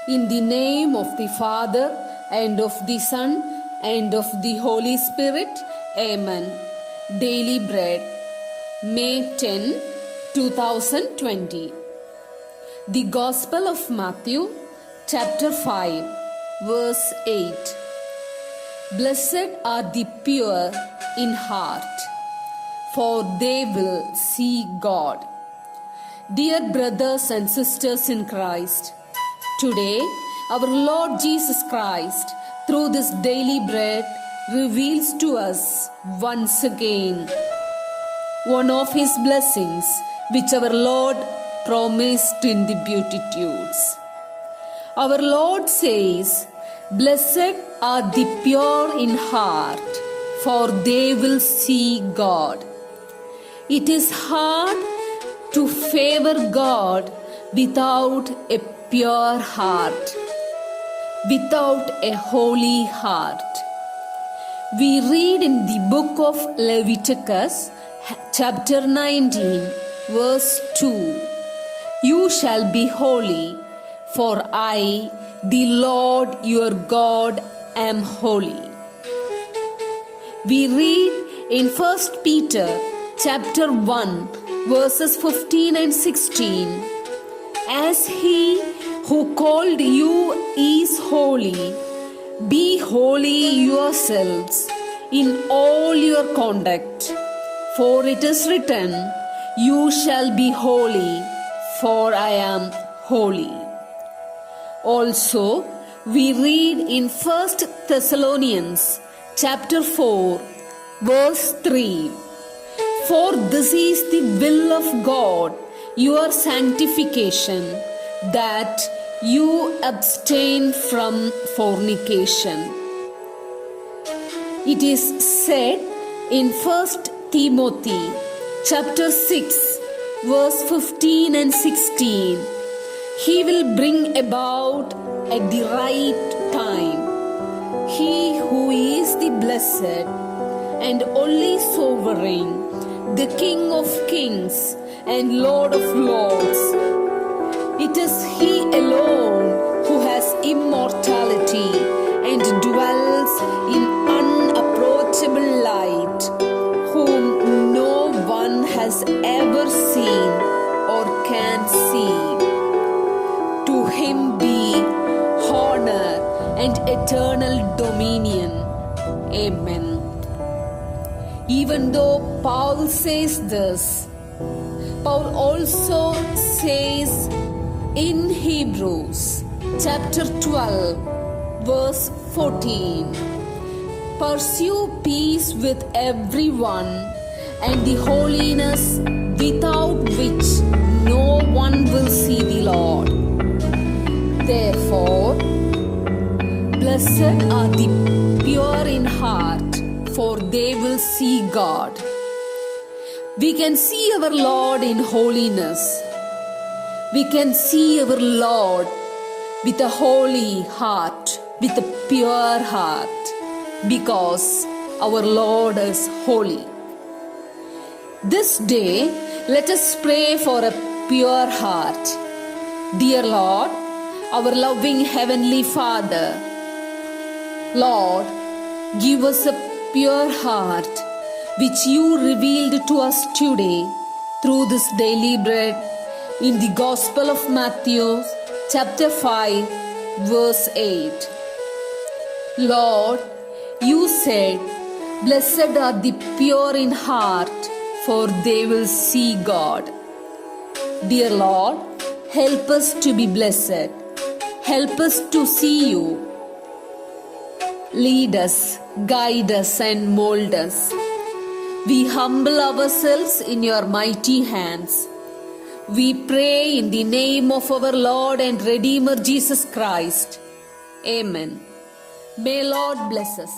In the name of the Father, and of the Son, and of the Holy Spirit. Amen. Daily Bread, May 10, 2020. The Gospel of Matthew, chapter 5, verse 8. Blessed are the pure in heart, for they will see God. Dear brothers and sisters in Christ, today our Lord Jesus Christ, through this daily bread, reveals to us once again one of His blessings which our Lord promised in the Beatitudes. Our Lord says, "Blessed are the pure in heart, for they will see God." It is hard to favor God without a pure heart, without a holy heart. We read in the book of Leviticus, chapter 19, verse 2, "You shall be holy, for I, the Lord your God, am holy." We read in 1 Peter, chapter 1, verses 15 and 16, "As He who called you is holy, be holy yourselves in all your conduct. For it is written, you shall be holy, for I am holy." Also, we read in 1 Thessalonians chapter 4, verse 3, "For this is the will of God, your sanctification, that you abstain from fornication." It is said in 1 Timothy chapter 6, verse 15 and 16, "He will bring about at the right time He who is the blessed and only sovereign, the King of kings and Lord of lords. It is He alone who has immortality and dwells in unapproachable light, whom no one has ever seen or can see. To Him be honor and eternal dominion. Amen." Even though Paul says this, Paul also says in Hebrews chapter 12, verse 14, "Pursue peace with everyone and the holiness without which no one will see the Lord." Therefore, blessed are the pure in heart, for they will see God. We can see our Lord in holiness. We can see our Lord with a holy heart, with a pure heart, because our Lord is holy. This day, let us pray for a pure heart. Dear Lord, our loving Heavenly Father, Lord, give us a pure heart which you revealed to us today through this daily bread in the Gospel of Matthew, chapter 5, verse 8. Lord, you said, "Blessed are the pure in heart, for they will see God." Dear Lord, help us to be blessed. Help us to see you. Lead us, guide us, and mold us. We humble ourselves in your mighty hands. We pray in the name of our Lord and Redeemer Jesus Christ. Amen. May Lord bless us.